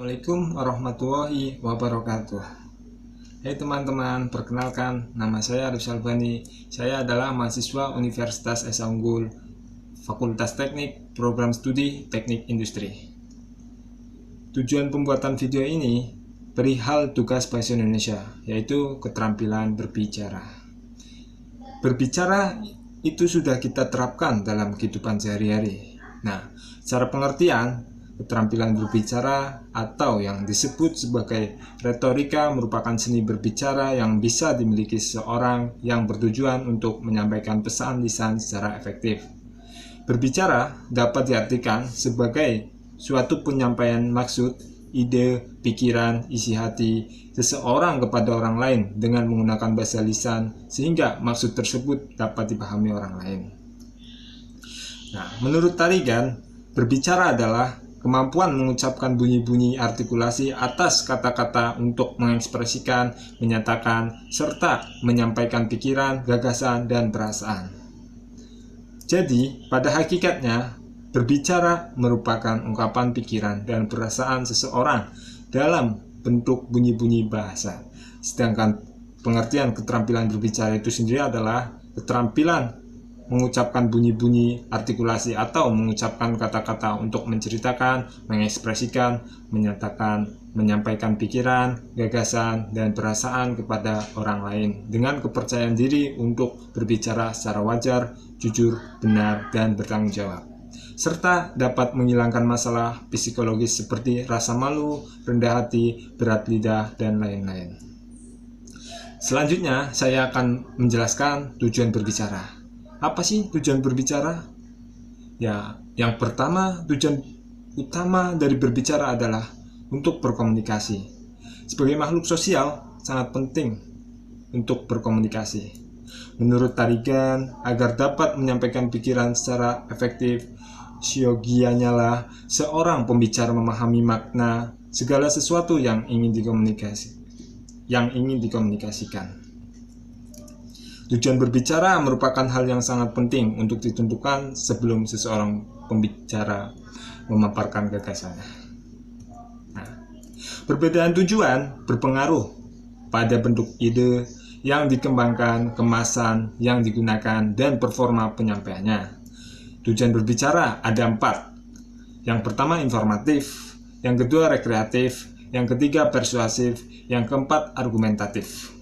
Assalamualaikum warahmatullahi wabarakatuh. Hai teman-teman, perkenalkan nama saya Arif Salbani. Saya adalah mahasiswa Universitas Esa Unggul, Fakultas Teknik, Program Studi Teknik Industri. Tujuan pembuatan video ini perihal tugas bahasa Indonesia, yaitu keterampilan berbicara. Berbicara itu sudah kita terapkan dalam kehidupan sehari-hari. Nah, secara pengertian, keterampilan berbicara atau yang disebut sebagai retorika merupakan seni berbicara yang bisa dimiliki seseorang yang bertujuan untuk menyampaikan pesan lisan secara efektif. Berbicara dapat diartikan sebagai suatu penyampaian maksud, ide, pikiran, isi hati seseorang kepada orang lain dengan menggunakan bahasa lisan sehingga maksud tersebut dapat dipahami orang lain. Nah, menurut Tarigan, berbicara adalah kemampuan mengucapkan bunyi-bunyi artikulasi atas kata-kata untuk mengekspresikan, menyatakan, serta menyampaikan pikiran, gagasan, dan perasaan. Jadi, pada hakikatnya, berbicara merupakan ungkapan pikiran dan perasaan seseorang dalam bentuk bunyi-bunyi bahasa. Sedangkan pengertian keterampilan berbicara itu sendiri adalah keterampilan mengucapkan bunyi-bunyi artikulasi atau mengucapkan kata-kata untuk menceritakan, mengekspresikan, menyatakan, menyampaikan pikiran, gagasan, dan perasaan kepada orang lain dengan kepercayaan diri untuk berbicara secara wajar, jujur, benar, dan bertanggung jawab, serta dapat menghilangkan masalah psikologis seperti rasa malu, rendah hati, berat lidah, dan lain-lain. Selanjutnya, saya akan menjelaskan tujuan berbicara. Apa sih tujuan berbicara? Ya, yang pertama, tujuan utama dari berbicara adalah untuk berkomunikasi. Sebagai makhluk sosial, sangat penting untuk berkomunikasi. Menurut Tarigan, agar dapat menyampaikan pikiran secara efektif, siogianya lah seorang pembicara memahami makna segala sesuatu yang ingin dikomunikasikan. Tujuan berbicara merupakan hal yang sangat penting untuk ditentukan sebelum seseorang pembicara memaparkan gagasannya. Nah, perbedaan tujuan berpengaruh pada bentuk ide yang dikembangkan, kemasan yang digunakan, dan performa penyampaiannya. Tujuan berbicara ada 4. Yang pertama informatif, yang kedua rekreatif, yang ketiga persuasif, yang keempat argumentatif.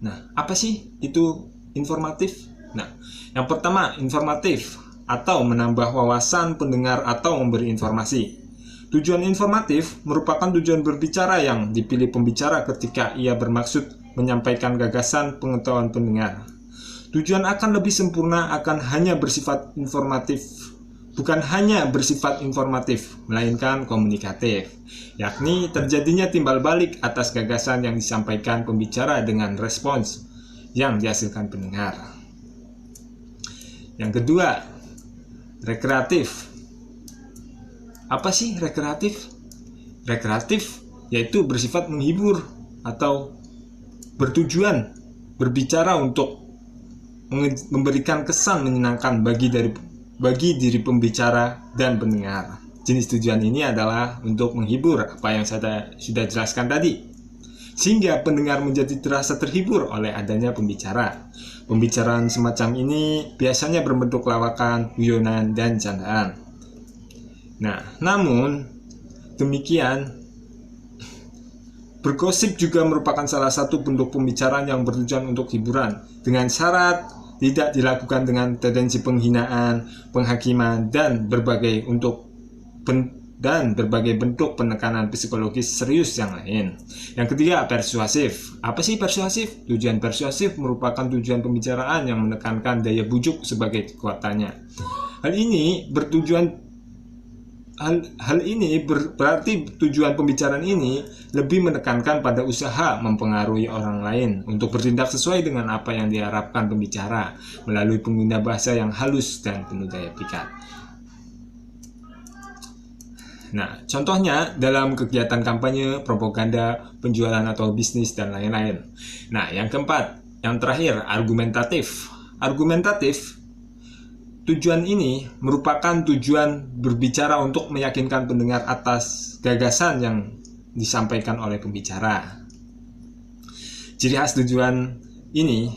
Nah, apa sih itu informatif? Nah, yang pertama informatif atau menambah wawasan pendengar atau memberi informasi. Tujuan informatif merupakan tujuan berbicara yang dipilih pembicara ketika ia bermaksud menyampaikan gagasan pengetahuan pendengar. Tujuan akan lebih sempurna akan hanya bersifat informatif, bukan hanya bersifat informatif, melainkan komunikatif, yakni terjadinya timbal balik atas gagasan yang disampaikan pembicara dengan respons yang dihasilkan pendengar. Yang kedua, rekreatif. Apa sih rekreatif? Rekreatif yaitu bersifat menghibur atau bertujuan berbicara untuk memberikan kesan menyenangkan bagi diri pembicara dan pendengar. Jenis tujuan ini adalah untuk menghibur, apa yang saya sudah jelaskan tadi, sehingga pendengar menjadi terasa terhibur oleh adanya pembicara. Pembicaraan semacam ini biasanya berbentuk lawakan, guyonan, dan candaan. Nah, namun demikian, bergosip juga merupakan salah satu bentuk pembicaraan yang bertujuan untuk hiburan, dengan syarat tidak dilakukan dengan tendensi penghinaan, penghakiman, dan berbagai bentuk penekanan psikologis serius yang lain. Yang ketiga, persuasif. Apa sih persuasif? Tujuan persuasif merupakan tujuan pembicaraan yang menekankan daya bujuk sebagai kekuatannya. Berarti tujuan pembicaraan ini lebih menekankan pada usaha mempengaruhi orang lain untuk bertindak sesuai dengan apa yang diharapkan pembicara melalui pengguna bahasa yang halus dan penuh daya pikat. Nah, contohnya dalam kegiatan kampanye, propaganda, penjualan atau bisnis, dan lain-lain. Nah, yang keempat, yang terakhir, argumentatif. Argumentatif, tujuan ini merupakan tujuan berbicara untuk meyakinkan pendengar atas gagasan yang disampaikan oleh pembicara. Ciri khas tujuan ini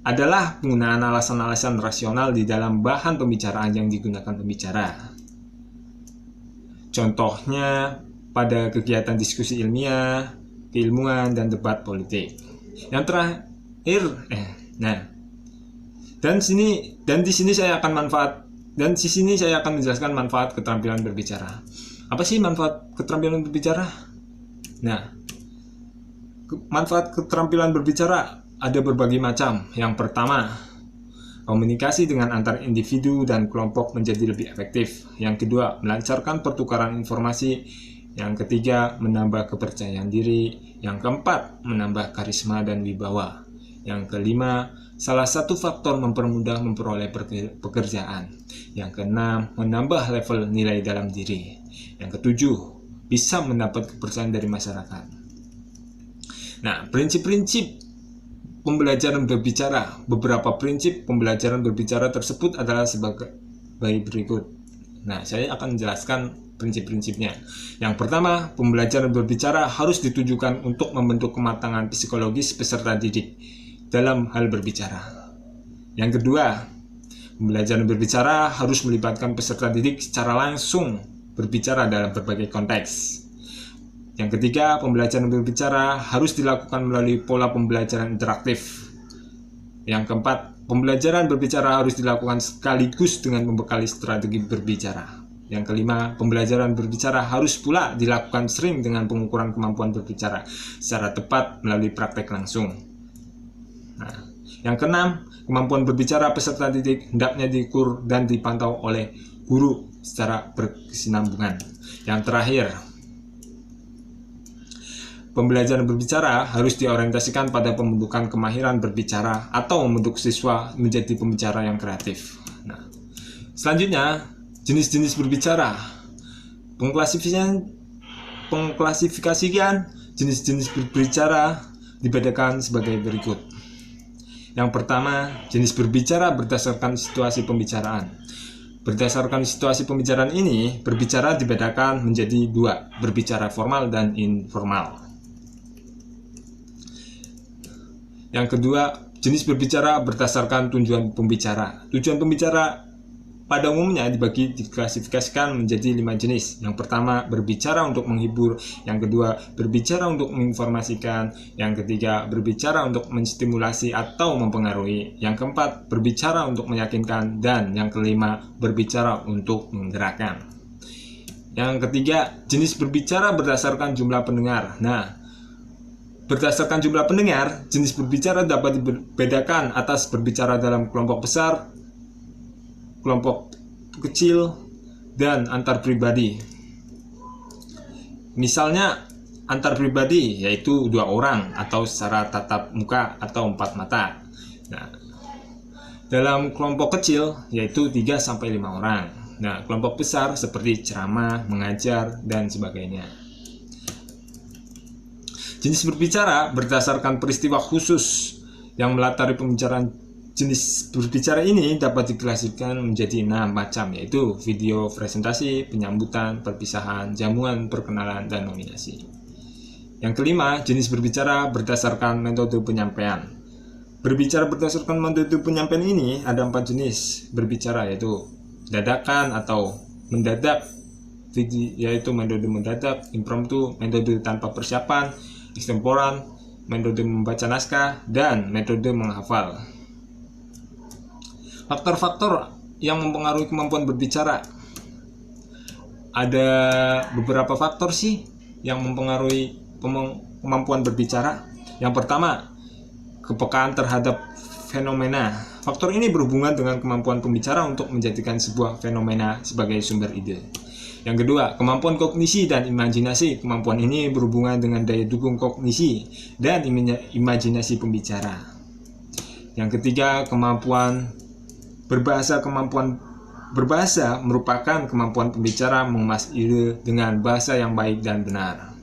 adalah penggunaan alasan-alasan rasional di dalam bahan pembicaraan yang digunakan pembicara. Contohnya pada kegiatan diskusi ilmiah, keilmuan, dan debat politik. Yang terakhir, di sini saya akan menjelaskan manfaat keterampilan berbicara. Apa sih manfaat keterampilan berbicara? Nah, manfaat keterampilan berbicara ada berbagai macam. Yang pertama, komunikasi dengan antar individu dan kelompok menjadi lebih efektif. Yang kedua, melancarkan pertukaran informasi. Yang ketiga, menambah kepercayaan diri. Yang keempat, menambah karisma dan wibawa. Yang kelima, salah satu faktor mempermudah memperoleh pekerjaan. Yang keenam, menambah level nilai dalam diri. Yang ketujuh, bisa mendapat kepercayaan dari masyarakat. Nah, prinsip-prinsip pembelajaran berbicara. Beberapa prinsip pembelajaran berbicara tersebut adalah sebagai berikut. Nah, saya akan menjelaskan prinsip-prinsipnya. Yang pertama, pembelajaran berbicara harus ditujukan untuk membentuk kematangan psikologis peserta didik dalam hal berbicara. Yang kedua, pembelajaran berbicara harus melibatkan peserta didik secara langsung berbicara dalam berbagai konteks. Yang ketiga, pembelajaran berbicara harus dilakukan melalui pola pembelajaran interaktif. Yang keempat, pembelajaran berbicara harus dilakukan sekaligus dengan membekali strategi berbicara. Yang kelima, pembelajaran berbicara harus pula dilakukan sering dengan pengukuran kemampuan berbicara secara tepat melalui praktek langsung. Nah, yang keenam, kemampuan berbicara peserta didik hendaknya diukur dan dipantau oleh guru secara berkesinambungan. Yang terakhir, pembelajaran berbicara harus diorientasikan pada pembentukan kemahiran berbicara atau membentuk siswa menjadi pembicara yang kreatif. Nah, selanjutnya, jenis-jenis berbicara. Pengklasifikasian jenis-jenis berbicara dibedakan sebagai berikut. Yang pertama, jenis berbicara berdasarkan situasi pembicaraan. Berdasarkan situasi pembicaraan ini, berbicara dibedakan menjadi dua, berbicara formal dan informal. Yang kedua, jenis berbicara berdasarkan tujuan pembicara. Tujuan pembicara pada umumnya diklasifikasikan menjadi 5 jenis. Yang pertama, berbicara untuk menghibur. Yang kedua, berbicara untuk menginformasikan. Yang ketiga, berbicara untuk menstimulasi atau mempengaruhi. Yang keempat, berbicara untuk meyakinkan. Dan yang kelima, berbicara untuk menggerakkan. Yang ketiga, jenis berbicara berdasarkan jumlah pendengar. Nah, berdasarkan jumlah pendengar, jenis berbicara dapat dibedakan atas berbicara dalam kelompok besar, kelompok kecil, dan antar pribadi. Misalnya, antar pribadi yaitu 2 orang atau secara tatap muka atau 4 mata. Nah, dalam kelompok kecil yaitu 3-5 orang. Nah, kelompok besar seperti ceramah, mengajar, dan sebagainya. Jenis berbicara berdasarkan peristiwa khusus yang melatari pembicaraan. Jenis berbicara ini dapat diklasifikasikan menjadi 6 macam, yaitu video presentasi, penyambutan, perpisahan, jamuan, perkenalan, dan nominasi. Yang kelima, jenis berbicara berdasarkan metode penyampaian. Berbicara berdasarkan metode penyampaian ini ada 4 jenis berbicara, yaitu dadakan atau mendadak, yaitu metode mendadak, impromptu, metode tanpa persiapan, extemporan, metode membaca naskah, dan metode menghafal. Faktor-faktor yang mempengaruhi kemampuan berbicara. Ada beberapa faktor sih yang mempengaruhi kemampuan berbicara. Yang pertama, kepekaan terhadap fenomena. Faktor ini berhubungan dengan kemampuan pembicara untuk menjadikan sebuah fenomena sebagai sumber ide. Yang kedua, kemampuan kognisi dan imajinasi. Kemampuan ini berhubungan dengan daya dukung kognisi dan imajinasi pembicara. Yang ketiga, kemampuan berbahasa. Kemampuan berbahasa merupakan kemampuan pembicara mengemas ide dengan bahasa yang baik dan benar.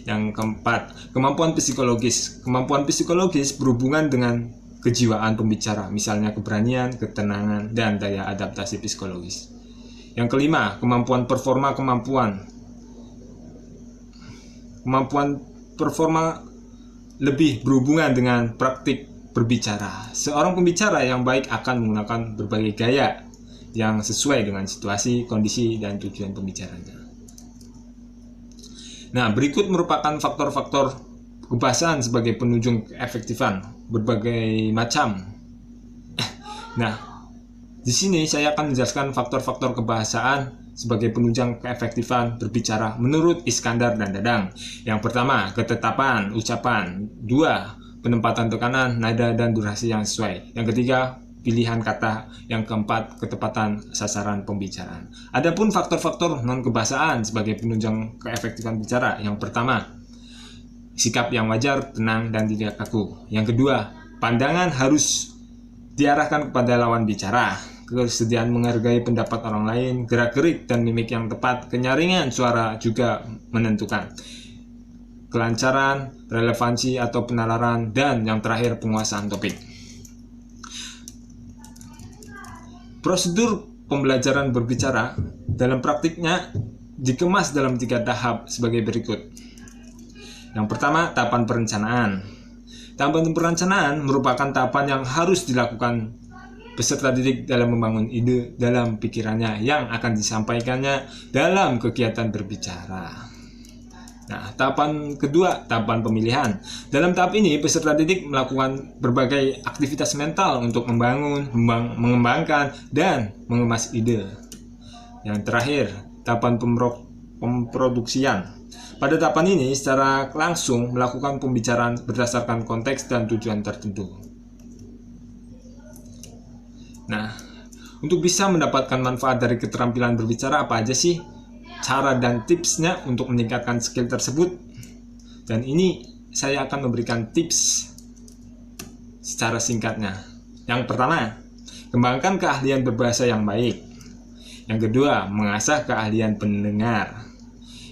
Yang keempat, kemampuan psikologis. Kemampuan psikologis berhubungan dengan kejiwaan pembicara, misalnya keberanian, ketenangan, dan daya adaptasi psikologis. Yang kelima, kemampuan performa. kemampuan performa lebih berhubungan dengan praktik berbicara. Seorang pembicara yang baik akan menggunakan berbagai gaya yang sesuai dengan situasi, kondisi, dan tujuan pembicaranya. Nah, berikut merupakan faktor-faktor kebahasaan sebagai penunjang keefektifan berbagai macam. Nah, di sini saya akan menjelaskan faktor-faktor kebahasaan sebagai penunjang keefektifan berbicara menurut Iskandar dan Dadang. Yang pertama, ketetapan ucapan. Dua, penempatan tekanan, nada, dan durasi yang sesuai. Yang ketiga, pilihan kata. Yang keempat, ketepatan sasaran pembicaraan. Adapun faktor-faktor non-kebahasaan sebagai penunjang keefektifan bicara. Yang pertama, sikap yang wajar, tenang, dan tidak kaku. Yang kedua, pandangan harus diarahkan kepada lawan bicara, kesediaan menghargai pendapat orang lain, gerak-gerik dan mimik yang tepat, kenyaringan suara juga menentukan, kelancaran, relevansi atau penalaran, dan yang terakhir penguasaan topik. Prosedur pembelajaran berbicara dalam praktiknya dikemas dalam 3 tahap sebagai berikut. Yang pertama, tahapan perencanaan. Tahapan perencanaan merupakan tahapan yang harus dilakukan peserta didik dalam membangun ide dalam pikirannya yang akan disampaikannya dalam kegiatan berbicara. Nah, tahapan kedua, tahapan pemilihan. Dalam tahap ini, peserta didik melakukan berbagai aktivitas mental untuk membangun, mengembangkan, dan mengemas ide. Yang terakhir, tahapan pemproduksian. Pada tahapan ini, secara langsung melakukan pembicaraan berdasarkan konteks dan tujuan tertentu. Nah, untuk bisa mendapatkan manfaat dari keterampilan berbicara, apa aja sih cara dan tipsnya untuk meningkatkan skill tersebut? Dan ini saya akan memberikan tips secara singkatnya. Yang pertama, kembangkan keahlian berbahasa yang baik. Yang kedua, mengasah keahlian pendengar.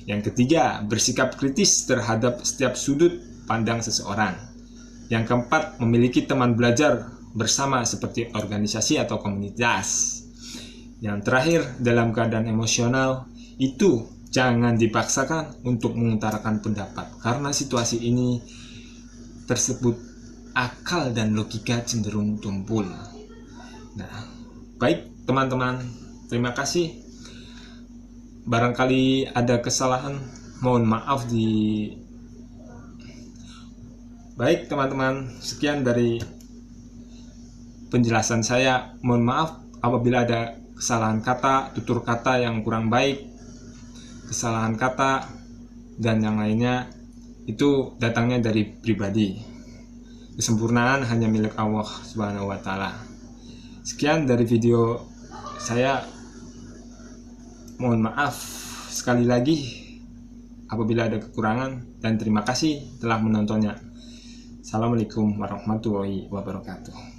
Yang ketiga, bersikap kritis terhadap setiap sudut pandang seseorang. Yang keempat, memiliki teman belajar bersama seperti organisasi atau komunitas. Yang terakhir, dalam keadaan emosional itu jangan dipaksakan untuk mengutarakan pendapat, karena situasi ini tersebut akal dan logika cenderung tumpul. Nah, baik teman-teman, terima kasih. Barangkali ada kesalahan, mohon maaf Baik teman-teman, sekian dari penjelasan saya. Mohon maaf apabila ada kesalahan kata, tutur kata yang kurang baik, kesalahan kata, dan yang lainnya. Itu datangnya dari pribadi. Kesempurnaan hanya milik Allah Subhanahu wa Ta'ala. Sekian dari video saya. Mohon maaf sekali lagi apabila ada kekurangan, dan terima kasih telah menontonnya. Assalamualaikum warahmatullahi wabarakatuh.